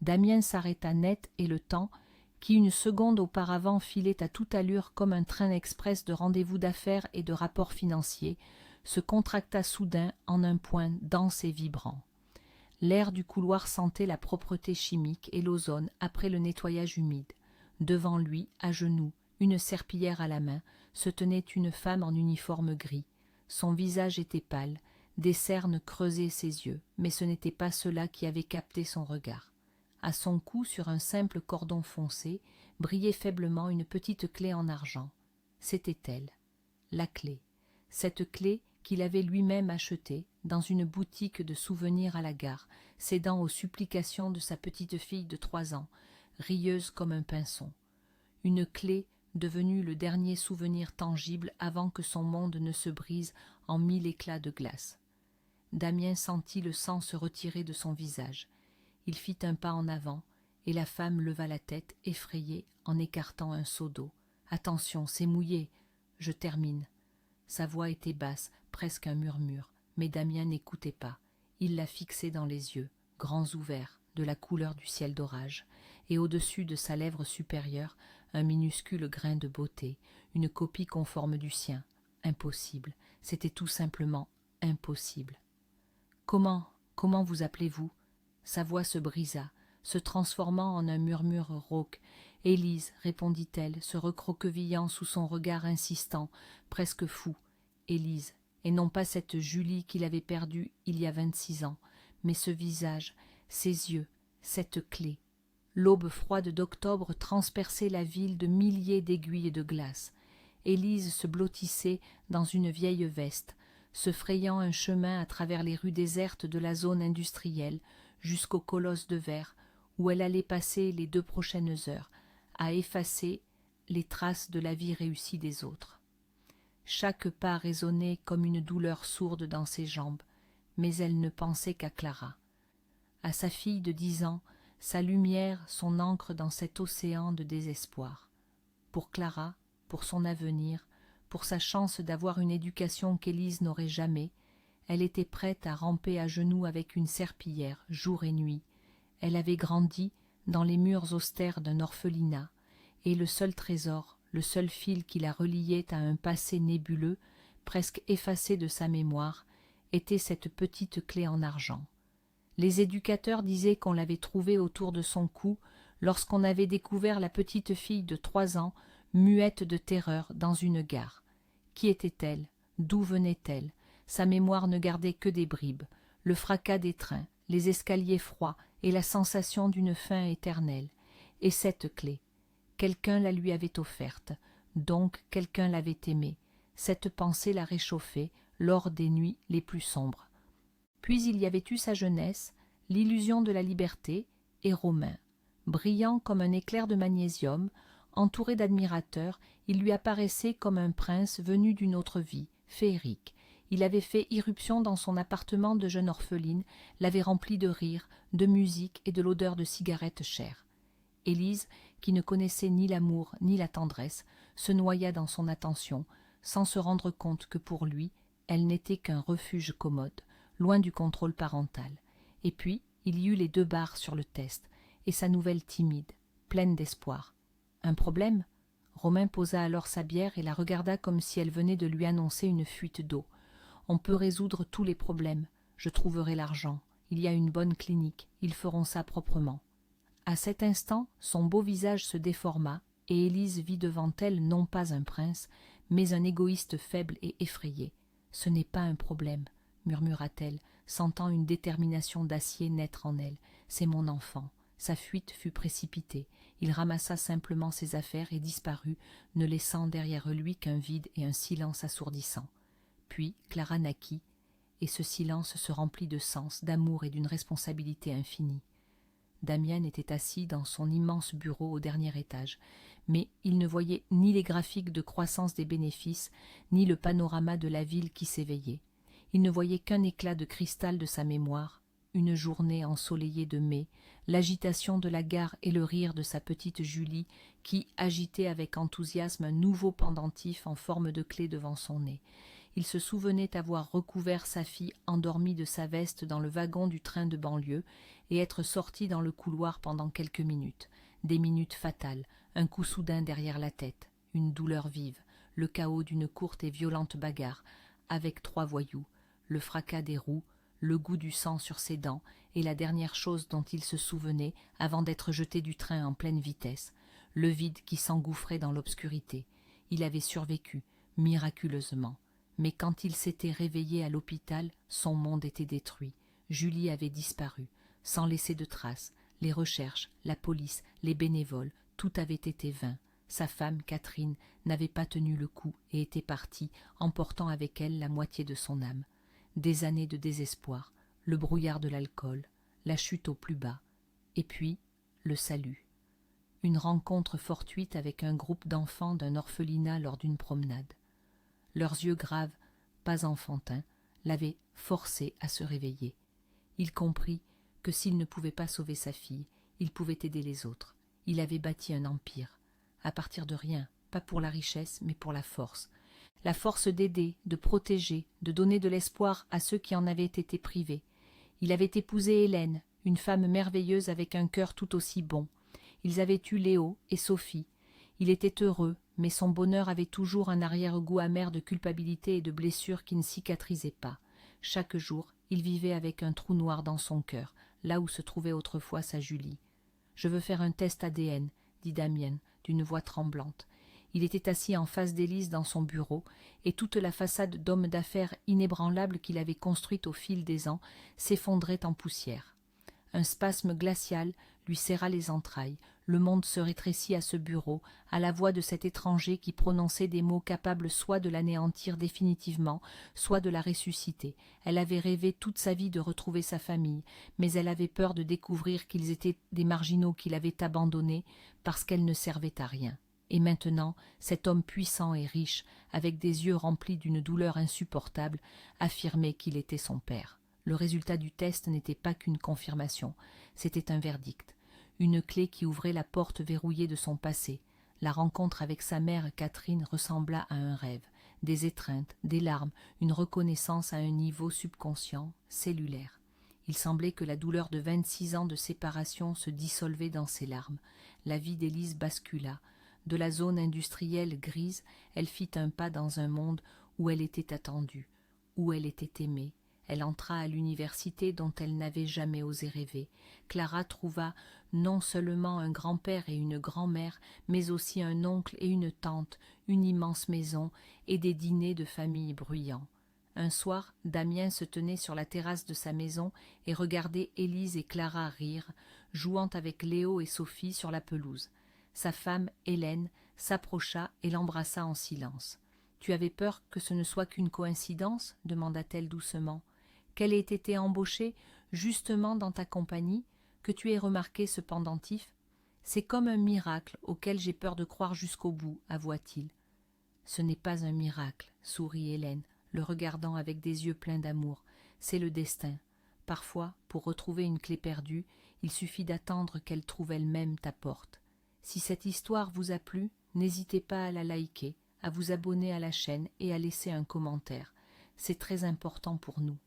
Damiens s'arrêta net et le temps, qui une seconde auparavant filait à toute allure comme un train express de rendez-vous d'affaires et de rapports financiers, se contracta soudain en un point dense et vibrant. L'air du couloir sentait la propreté chimique et l'ozone après le nettoyage humide. Devant lui, à genoux, une serpillière à la main, se tenait une femme en uniforme gris. Son visage était pâle, des cernes creusaient ses yeux, mais ce n'était pas cela qui avait capté son regard. À son cou, sur un simple cordon foncé, brillait faiblement une petite clé en argent. C'était elle, la clé. Cette clé qu'il avait lui-même achetée dans une boutique de souvenirs à la gare, cédant aux supplications de sa petite fille de 3 ans, rieuse comme un pinson. Une clé devenue le dernier souvenir tangible avant que son monde ne se brise en 1000 éclats de glace. Damiens sentit le sang se retirer de son visage. Il fit un pas en avant, et la femme leva la tête, effrayée, en écartant un seau d'eau. « Attention, c'est mouillé, je termine. » Sa voix était basse, presque un murmure, mais Damiens n'écoutait pas. Il la fixait dans les yeux, grands ouverts, de la couleur du ciel d'orage, et au-dessus de sa lèvre supérieure, un minuscule grain de beauté, une copie conforme du sien. Impossible, c'était tout simplement impossible. « Comment vous appelez-vous » Sa voix se brisa, se transformant en un murmure rauque. « Élise, répondit-elle, se recroquevillant sous son regard insistant, presque fou. Élise, et non pas cette Julie qu'il avait perdue il y a 26 ans, mais ce visage, ces yeux, cette clé. L'aube froide d'octobre transperçait la ville de milliers d'aiguilles de glace. Élise se blottissait dans une vieille veste, se frayant un chemin à travers les rues désertes de la zone industrielle, jusqu'au colosse de verre, où elle allait passer les 2 prochaines heures, à effacer les traces de la vie réussie des autres. Chaque pas résonnait comme une douleur sourde dans ses jambes, mais elle ne pensait qu'à Clara. À sa fille de 10 ans, sa lumière, son encre dans cet océan de désespoir. Pour Clara, pour son avenir, pour sa chance d'avoir une éducation qu'Élise n'aurait jamais, elle était prête à ramper à genoux avec une serpillière, jour et nuit. Elle avait grandi dans les murs austères d'un orphelinat, et le seul trésor, le seul fil qui la reliait à un passé nébuleux, presque effacé de sa mémoire, était cette petite clé en argent. Les éducateurs disaient qu'on l'avait trouvée autour de son cou lorsqu'on avait découvert la petite fille de 3 ans, muette de terreur, dans une gare. Qui était-elle? D'où venait-elle? Sa mémoire ne gardait que des bribes, le fracas des trains, les escaliers froids et la sensation d'une faim éternelle. Et cette clé, quelqu'un la lui avait offerte, donc quelqu'un l'avait aimée. Cette pensée la réchauffait lors des nuits les plus sombres. Puis il y avait eu sa jeunesse, l'illusion de la liberté, et Romain. Brillant comme un éclair de magnésium, entouré d'admirateurs, il lui apparaissait comme un prince venu d'une autre vie, féerique. Il avait fait irruption dans son appartement de jeune orpheline, l'avait rempli de rires, de musique et de l'odeur de cigarettes chères. Élise, qui ne connaissait ni l'amour ni la tendresse, se noya dans son attention, sans se rendre compte que pour lui, elle n'était qu'un refuge commode, loin du contrôle parental. Et puis, il y eut les 2 barres sur le test, et sa nouvelle timide, pleine d'espoir. Un problème? Romain posa alors sa bière et la regarda comme si elle venait de lui annoncer une fuite d'eau. On peut résoudre tous les problèmes. Je trouverai l'argent. Il y a une bonne clinique. Ils feront ça proprement. À cet instant, son beau visage se déforma, et Élise vit devant elle non pas un prince, mais un égoïste faible et effrayé. « Ce n'est pas un problème, » murmura-t-elle, sentant une détermination d'acier naître en elle. « C'est mon enfant. » Sa fuite fut précipitée. Il ramassa simplement ses affaires et disparut, ne laissant derrière lui qu'un vide et un silence assourdissant. Puis Clara naquit, et ce silence se remplit de sens, d'amour et d'une responsabilité infinie. Damiens était assis dans son immense bureau au dernier étage, mais il ne voyait ni les graphiques de croissance des bénéfices, ni le panorama de la ville qui s'éveillait. Il ne voyait qu'un éclat de cristal de sa mémoire, une journée ensoleillée de mai, l'agitation de la gare et le rire de sa petite Julie qui agitait avec enthousiasme un nouveau pendentif en forme de clé devant son nez. Il se souvenait avoir recouvert sa fille endormie de sa veste dans le wagon du train de banlieue et être sorti dans le couloir pendant quelques minutes. Des minutes fatales, un coup soudain derrière la tête, une douleur vive, le chaos d'une courte et violente bagarre, avec 3 voyous, le fracas des roues, le goût du sang sur ses dents et la dernière chose dont il se souvenait avant d'être jeté du train en pleine vitesse, le vide qui s'engouffrait dans l'obscurité. Il avait survécu, miraculeusement. Mais quand il s'était réveillé à l'hôpital, son monde était détruit. Julie avait disparu, sans laisser de traces. Les recherches, la police, les bénévoles, tout avait été vain. Sa femme, Catherine, n'avait pas tenu le coup et était partie, emportant avec elle la moitié de son âme. Des années de désespoir, le brouillard de l'alcool, la chute au plus bas, et puis le salut. Une rencontre fortuite avec un groupe d'enfants d'un orphelinat lors d'une promenade. Leurs yeux graves, pas enfantins, l'avaient forcé à se réveiller. Il comprit que s'il ne pouvait pas sauver sa fille, il pouvait aider les autres. Il avait bâti un empire, à partir de rien, pas pour la richesse, mais pour la force d'aider, de protéger, de donner de l'espoir à ceux qui en avaient été privés. Il avait épousé Hélène, une femme merveilleuse avec un cœur tout aussi bon. Ils avaient eu Léo et Sophie. Il était heureux, mais son bonheur avait toujours un arrière-goût amer de culpabilité et de blessures qui ne cicatrisaient pas. Chaque jour, il vivait avec un trou noir dans son cœur, là où se trouvait autrefois sa Julie. « Je veux faire un test ADN, dit Damien, d'une voix tremblante. Il était assis en face d'Élise dans son bureau, et toute la façade d'homme d'affaires inébranlable qu'il avait construite au fil des ans s'effondrait en poussière. Un spasme glacial lui serra les entrailles. Le monde se rétrécit à ce bureau, à la voix de cet étranger qui prononçait des mots capables soit de l'anéantir définitivement, soit de la ressusciter. Elle avait rêvé toute sa vie de retrouver sa famille, mais elle avait peur de découvrir qu'ils étaient des marginaux qui l'avaient abandonnée parce qu'elle ne servait à rien. Et maintenant, cet homme puissant et riche, avec des yeux remplis d'une douleur insupportable, affirmait qu'il était son père. Le résultat du test n'était pas qu'une confirmation, c'était un verdict, une clé qui ouvrait la porte verrouillée de son passé. La rencontre avec sa mère Catherine ressembla à un rêve, des étreintes, des larmes, une reconnaissance à un niveau subconscient, cellulaire. Il semblait que la douleur de 26 ans de séparation se dissolvait dans ses larmes. La vie d'Élise bascula. De la zone industrielle grise, elle fit un pas dans un monde où elle était attendue, où elle était aimée. Elle entra à l'université dont elle n'avait jamais osé rêver. Clara trouva non seulement un grand-père et une grand-mère, mais aussi un oncle et une tante, une immense maison et des dîners de famille bruyants. Un soir, Damien se tenait sur la terrasse de sa maison et regardait Élise et Clara rire, jouant avec Léo et Sophie sur la pelouse. Sa femme, Hélène, s'approcha et l'embrassa en silence. « Tu avais peur que ce ne soit qu'une coïncidence ?» demanda-t-elle doucement. « Qu'elle ait été embauchée justement dans ta compagnie, que tu aies remarqué ce pendentif ? C'est comme un miracle auquel j'ai peur de croire jusqu'au bout, avoua-t-il. « Ce n'est pas un miracle, sourit Hélène, le regardant avec des yeux pleins d'amour. C'est le destin. Parfois, pour retrouver une clé perdue, il suffit d'attendre qu'elle trouve elle-même ta porte. Si cette histoire vous a plu, n'hésitez pas à la liker, à vous abonner à la chaîne et à laisser un commentaire. C'est très important pour nous.